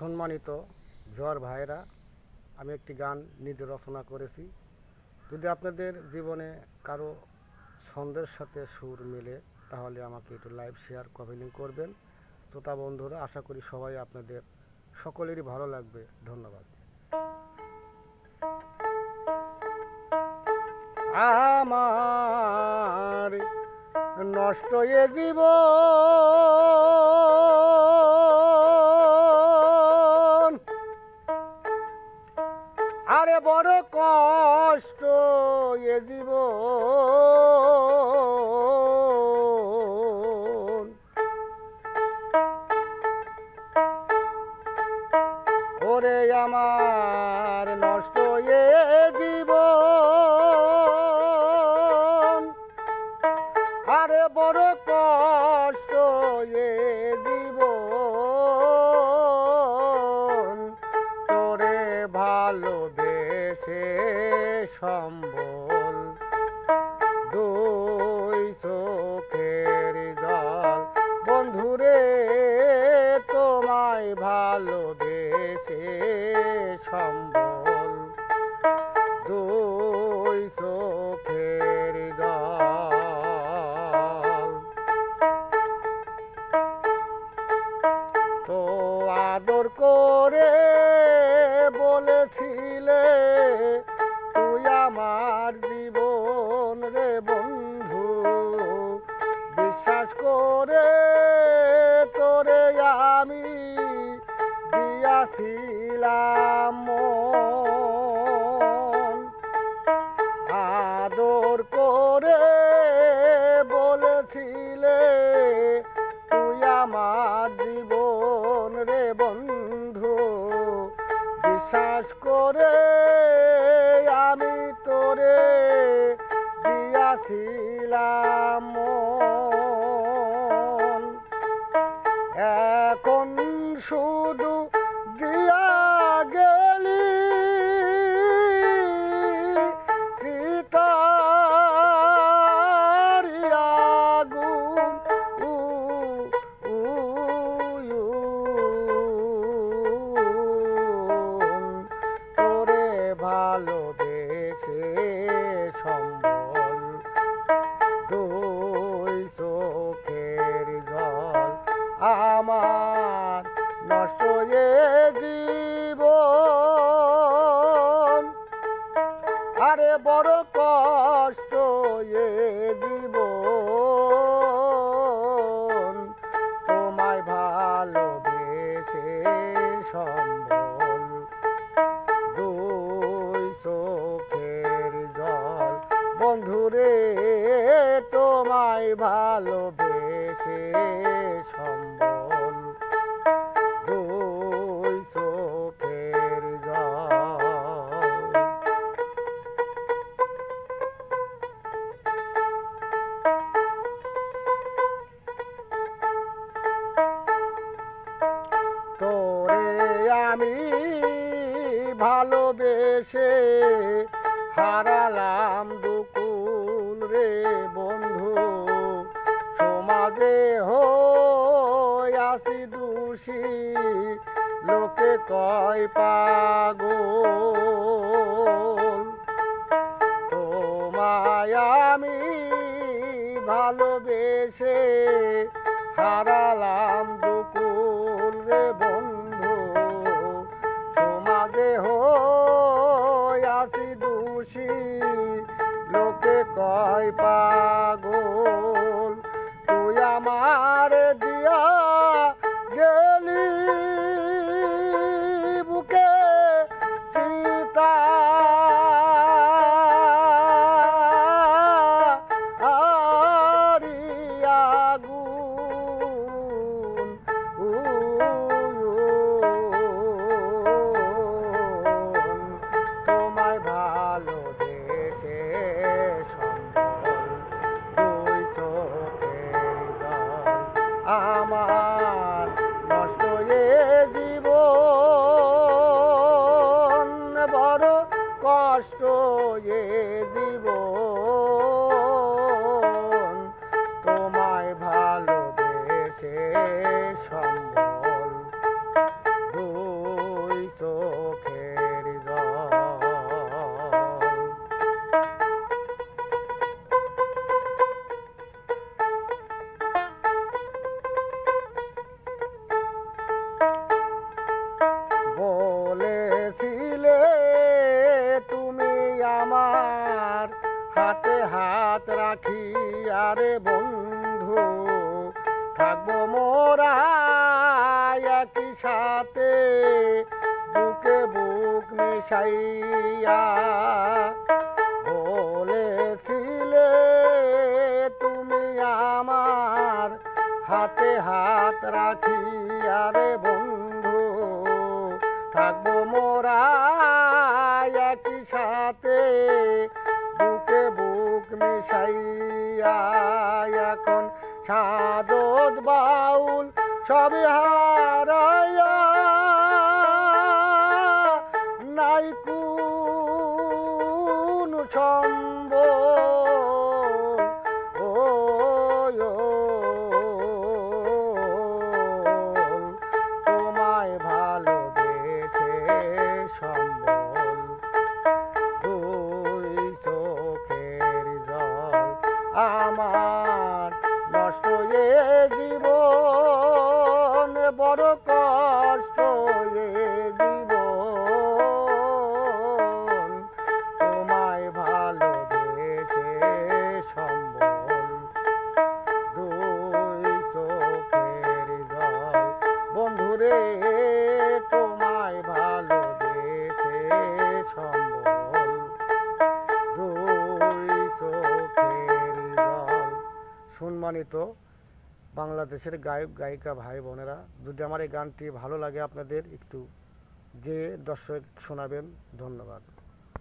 সম্মানিত জর ভাইরা, আমি একটি গান নিজে রচনা করেছি। যদি আপনাদের জীবনে কারো ছন্দের সাথে সুর মেলে তাহলে আমাকে একটু লাইভ শেয়ার কমেন্টিং করবেন। শ্রোতা বন্ধুরা, আশা করি সবাই আপনাদের সকলেরই ভালো লাগবে। ধন্যবাদ। আমার নষ্ট এ জীবন, আরে বড় কষ্ট এ জীবন। ওরে আমার নষ্ট এ জীবন, আরে বড় কষ্ট এ জীবন। তোরে ভালোবেসে সম্বল, দুই চোখের জল। বন্ধুরে তোমায় ভালোবেসে সম্বল, দুই চোখের জল। তো আদর করে বলেছিলে তুই আমার জীবন রে বন্ধু, বিশ্বাস করে তোরে আমি দিয়াছিলাম মন। আদর করে বলেছিলে তুই আমার জীবন রে বন্ধু, বিশ্বাস করে আমি তোরে দিয়াছিলাম মন। এখন শুধু দিয়া গেলি সীতারি আগুন, তোরে ভালোবেসে সম্বল, দুই চোখের জল। আমার নষ্ট এ জীবন, আরে বড় কষ্ট এ জীবন। তোমায় ভালোবেসে সম্বল, দুই চোখের জল। বন্ধুরে তোমায় ভালোবেসে সম্বল, দুই চোখের জল। তোরে আমি ভালোবেসে হারালাম দুকুল রে বন্ধু, সমাজে হইয়াছি দোষী, লোকে কয় পাগল। তোমায় আমি ভালোবেসে হারালাম দুকুল রে বন্ধু, সমাজে হইয়াছি দোষী, লোকে কয় পাগল। তুই আমার দিয়া গেলি বুকে সীতা আরি আগুন, তোমায় ভালোবেসে সম্বল, দুই চোখের জল। আমার নষ্ট এ জীবন, বড় কষ্ট এ জীবন। তোমায় ভালোবেসে সম্বল, হাত রাখি আরে বন্ধু থাকবো মোরা একই সাথে বুকে বুক মিশাইয়া বলেছিলে তুমি আমার হাতে হাত রাখি আরে বন্ধু থাকবো মোরা একই সাথে বুকে বুক মিশাইয়া এখন সাদত বাউল সবই হারাইয়া নাই কোন সম্বল তোমায় ভালোবেসে সম্বল দুই চোখের জল আমার নষ্ট এ জীবন বড় কষ্ট এ জীবন তোমায় ভালোবেসে সম্বল দুই চোখের জল বন্ধুরে তোমায় ভালোবেসে সম্বল দুই চোখের জল। সম্মানিত বাংলাদেশের গায়ক গায়িকা ভাই বোনেরা, যদি আমার এই গানটি ভালো লাগে আপনাদের একটু গেয়ে দর্শক শোনাবেন। ধন্যবাদ।